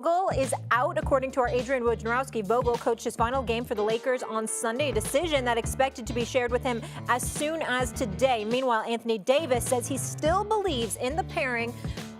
VOGEL is out, according to our Adrian Wojnarowski. VOGEL coached his final game for the Lakers on Sunday, a decision that expected to be shared with him as soon as today. Meanwhile, Anthony Davis says he still believes in the pairing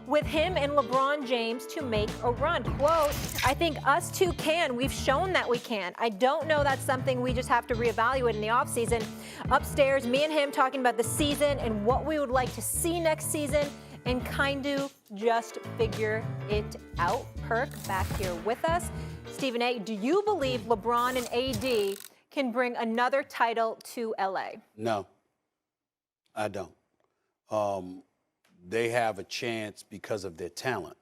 with him and LeBron James to make a run. Quote, "I think us two can. We've shown that we can. I don't know that's something we just have to reevaluate in the offseason." Upstairs, me and him talking about the season and what we would like to see next season and kind of just figure it out. Perk back here with us. Stephen A., do you believe LeBron and AD can bring another title to LA? No, I don't. They have a chance because of their talent.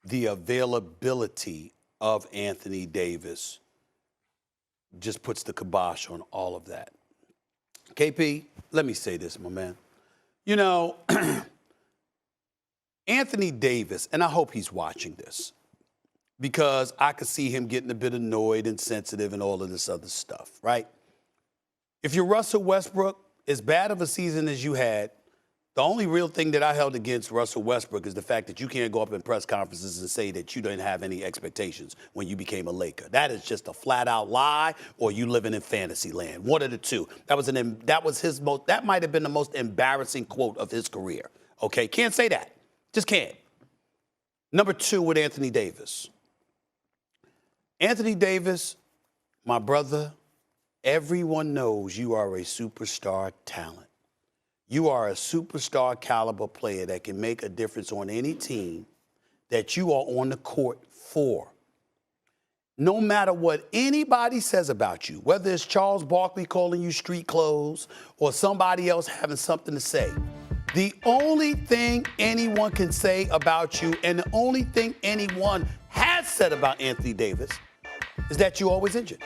The availability of Anthony Davis just puts the kibosh on all of that. KP, let me say this, my man. You know, Anthony Davis, and I hope he's watching this, because I could see him getting a bit annoyed and sensitive and all of this other stuff, right? If you're Russell Westbrook, as bad of a season as you had, the only real thing that I held against Russell Westbrook is the fact that you can't go up in press conferences and say that you didn't have any expectations when you became a Laker. That is just a flat-out lie, or you living in fantasy land. One of the two. That might have been the most embarrassing quote of his career. Okay, can't say that. Just can't. Number two with Anthony Davis. Anthony Davis, my brother, everyone knows you are a superstar talent. You are a superstar caliber player that can make a difference on any team that you are on the court for. No matter what anybody says about you, whether it's Charles Barkley calling you street clothes or somebody else having something to say, the only thing anyone can say about you and the only thing anyone has said about Anthony Davis is that you're always injured.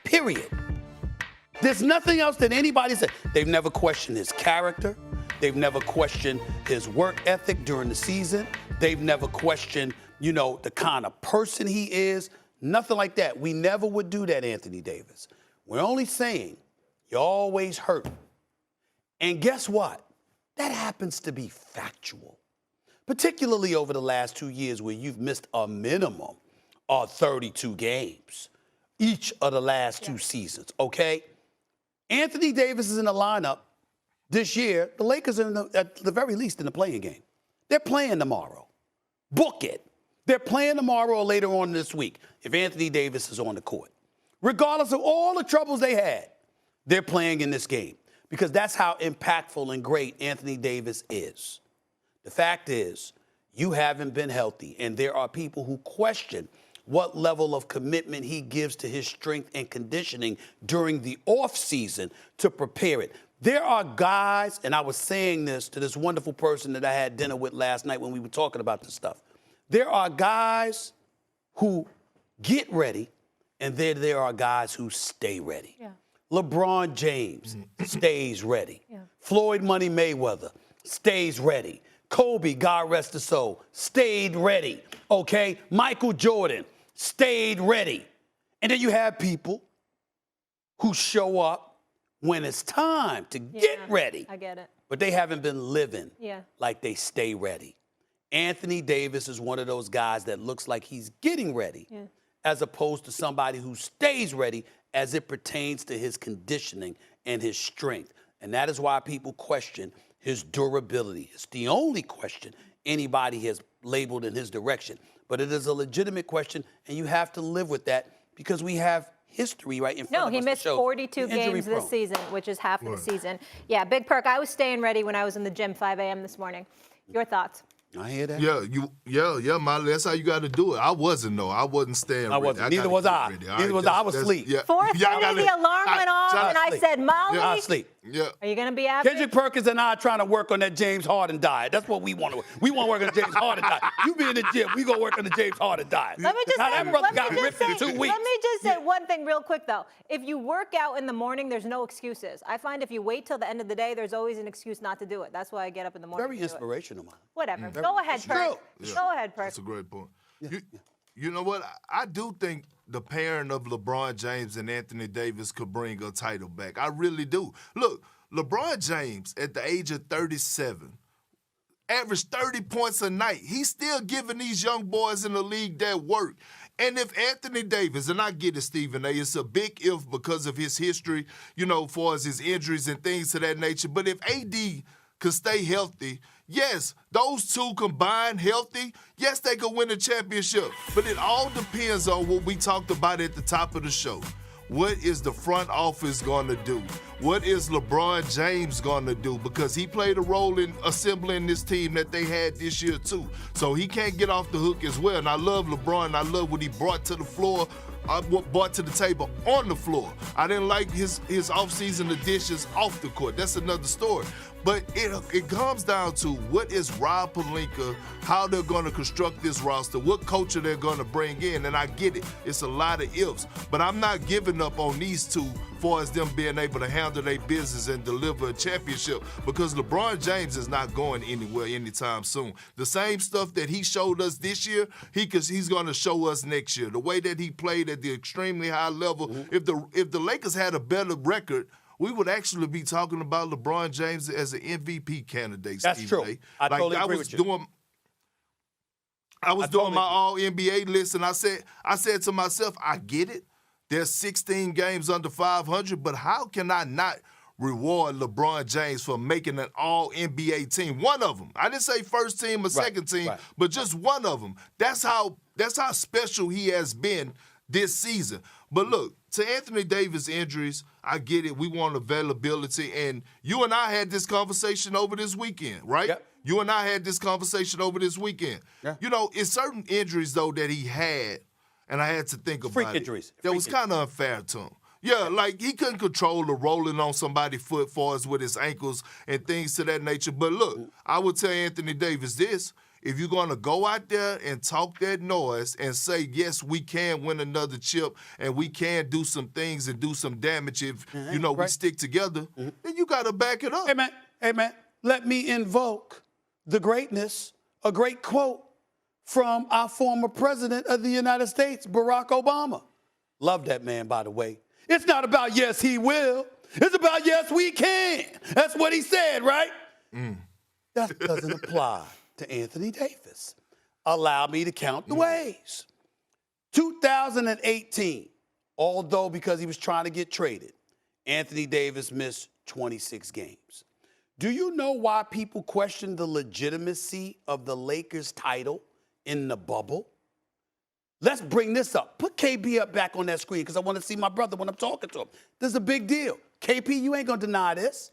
Period. There's nothing else that anybody said. They've never questioned his character. They've never questioned his work ethic during the season. They've never questioned, the kind of person he is. Nothing like that. We never would do that, Anthony Davis. We're only saying you're always hurt. And guess what? That happens to be factual, particularly over the last 2 years where you've missed a minimum of 32 games each of the last two seasons, okay? Anthony Davis is in the lineup this year. The Lakers are, at the very least, in the playing game. They're playing tomorrow. Book it. They're playing tomorrow or later on this week if Anthony Davis is on the court. Regardless of all the troubles they had, they're playing in this game because that's how impactful and great Anthony Davis is. The fact is, you haven't been healthy, and there are people who question what level of commitment he gives to his strength and conditioning during the offseason to prepare it. There are guys, and I was saying this to this wonderful person that I had dinner with last night when we were talking about this stuff. There are guys who get ready, and there are guys who stay ready. Yeah. LeBron James stays ready. Yeah. Floyd Money Mayweather stays ready. Kobe, God rest his soul, stayed ready. Okay? Michael Jordan stayed ready. And then you have people who show up when it's time to get ready. I get it. But they haven't been living like they stay ready. Anthony Davis is one of those guys that looks like he's getting ready as opposed to somebody who stays ready as it pertains to his conditioning and his strength. And that is why people question his durability. It's the only question anybody has labeled in his direction. But it is a legitimate question, and you have to live with that because we have history right in front of us. No, he missed 42 games this season, which is half of the season. Yeah, big perk. I was staying ready when I was in the gym 5 a.m. this morning. Your thoughts? I hear that. Yeah, Molly. That's how you got to do it. I wasn't, though. I wasn't staying I wasn't. Neither was I. Neither was I. I was asleep. 4:30, the alarm went off, and I said, Molly, I sleep. Yeah. Are you going to be average? Kendrick Perkins and I are trying to work on that James Harden diet. That's what we want to work. We want to work on the James Harden diet. You be in the gym, we going to work on the James Harden diet. Let me just say Yeah. one thing real quick, though. If you work out in the morning, there's no excuses. I find if you wait till the end of the day, there's always an excuse not to do it. That's why I get up in the morning. Very inspirational, man. Whatever. Go ahead, Perk. Go ahead, Perk. That's a great point. You know what? I do think the pairing of LeBron James and Anthony Davis could bring a title back. I really do. Look, LeBron James, at the age of 37, average 30 points a night. He's still giving these young boys in the league that work. And if Anthony Davis, and I get it, Stephen A., it's a big if because of his history, as far as his injuries and things of that nature. But if AD could stay healthy, yes, those two combined healthy, yes, they could win a championship. But it all depends on what we talked about at the top of the show. What is the front office going to do? What is LeBron James going to do? Because he played a role in assembling this team that they had this year too. So he can't get off the hook as well. And I love LeBron. I love what he brought to the floor, brought to the table on the floor. I didn't like his offseason additions off the court. That's another story. But it comes down to what is Rob Pelinka, how they're going to construct this roster, what culture they're going to bring in. And I get it. It's a lot of ifs. But I'm not giving up on these two as far as them being able to handle their business and deliver a championship because LeBron James is not going anywhere anytime soon. The same stuff that he showed us this year, he's going to show us next year. The way that he played at the extremely high level, if the Lakers had a better record, we would actually be talking about LeBron James as an MVP candidate. That's Steve true. A. I totally agree with you. I was doing my All-NBA list, and I said to myself, I get it. There's 16 games under 500, but how can I not reward LeBron James for making an All-NBA team? One of them. I didn't say first team or second team, but just one of them. That's how special he has been this season. But look, to Anthony Davis' injuries, I get it. We want availability. And you and I had this conversation over this weekend, right? Yep. You and I had this conversation over this weekend. Yeah. It's certain injuries, though, that he had, and I had to think about Freak it. injuries. That was kind of unfair to him. Yeah, like he couldn't control the rolling on somebody's foot far as with his ankles and things to that nature. But look, I would tell Anthony Davis this. If you're going to go out there and talk that noise and say, yes, we can win another chip and we can do some things and do some damage if, we stick together, then you got to back it up. Hey, man, let me invoke the greatness, a great quote from our former president of the United States, Barack Obama. Love that man, by the way. It's not about yes, he will. It's about yes, we can. That's what he said, right? That doesn't apply to Anthony Davis. Allow me to count the ways. 2018, although because he was trying to get traded, Anthony Davis missed 26 games. Do you know why people question the legitimacy of the Lakers title in the bubble? Let's bring this up. Put KB up back on that screen because I want to see my brother when I'm talking to him. This is a big deal. KP, you ain't going to deny this.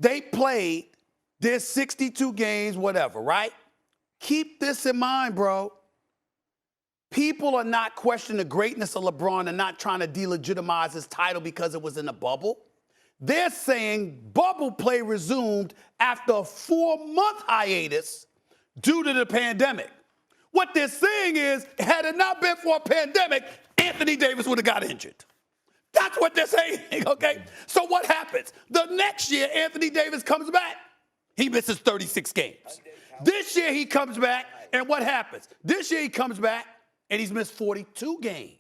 They played their 62 games, whatever, right? Keep this in mind, bro. People are not questioning the greatness of LeBron and not trying to delegitimize his title because it was in the bubble. They're saying bubble play resumed after a 4-month hiatus due to the pandemic. What they're saying is, had it not been for a pandemic, Anthony Davis would have got injured. That's what they're saying, okay? So what happens? The next year, Anthony Davis comes back. He misses 36 games. This year, he comes back, and what happens? This year, he comes back, and he's missed 42 games.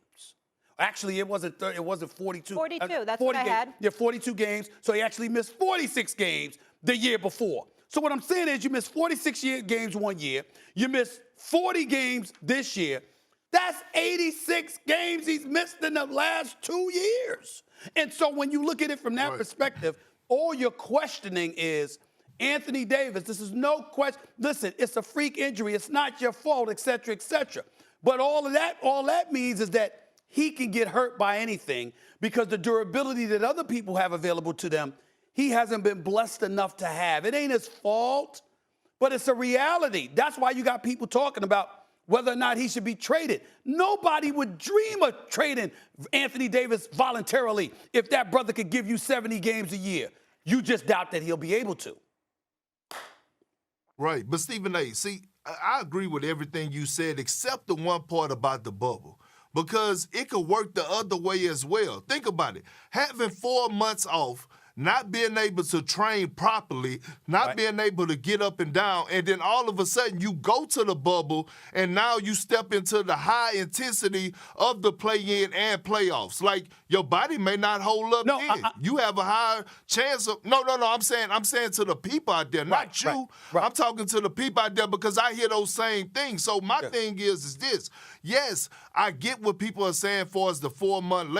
Actually, it wasn't 42. 42, that's 40 what I games. had. Yeah, 42 games. So he actually missed 46 games the year before. So what I'm saying is you missed 46 games one year. You missed 40 games this year. That's 86 games he's missed in the last 2 years. And so when you look at it from that perspective, all you're questioning is Anthony Davis. This is no question. Listen, it's a freak injury. It's not your fault, et cetera, et cetera. But all that means is that he can get hurt by anything because the durability that other people have available to them, he hasn't been blessed enough to have. It ain't his fault, but it's a reality. That's why you got people talking about whether or not he should be traded. Nobody would dream of trading Anthony Davis voluntarily if that brother could give you 70 games a year. You just doubt that he'll be able to. Right, but Stephen A., see, I agree with everything you said except the one part about the bubble. Because it could work the other way as well. Think about it. Having 4 months off not being able to train properly, not being able to get up and down, and then all of a sudden you go to the bubble and now you step into the high intensity of the play-in and playoffs. Like, your body may not hold up then. You have a higher chance of I'm saying to the people out there, not you. Right. I'm talking to the people out there because I hear those same things. So my thing is this. Yes, I get what people are saying for as the 4-month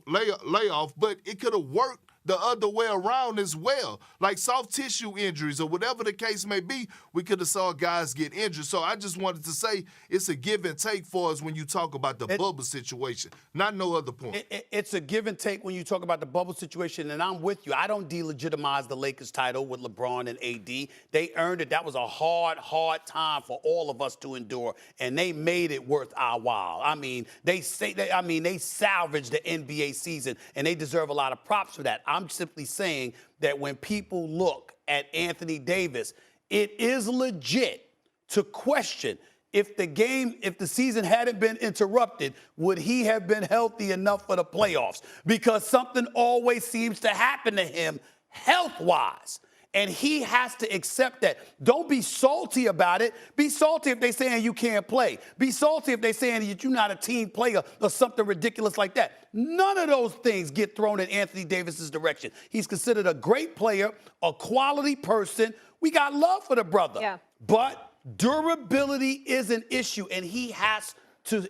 layoff, but it could have worked the other way around as well. Like soft tissue injuries or whatever the case may be, we could have saw guys get injured. So I just wanted to say it's a give and take for us when you talk about the bubble situation, not no other point. It's a give and take when you talk about the bubble situation, and I'm with you. I don't delegitimize the Lakers title with LeBron and AD. They earned it. That was a hard time for all of us to endure, and they made it worth our while. I mean, they salvaged the NBA season, and they deserve a lot of props for that. I'm simply saying that when people look at Anthony Davis, it is legit to question if the season hadn't been interrupted, would he have been healthy enough for the playoffs? Because something always seems to happen to him health-wise. And he has to accept that. Don't be salty about it. Be salty if they're saying you can't play. Be salty if they're saying that you're not a team player or something ridiculous like that. None of those things get thrown in Anthony Davis's direction. He's considered a great player, a quality person. We got love for the brother. Yeah. But durability is an issue, and he has to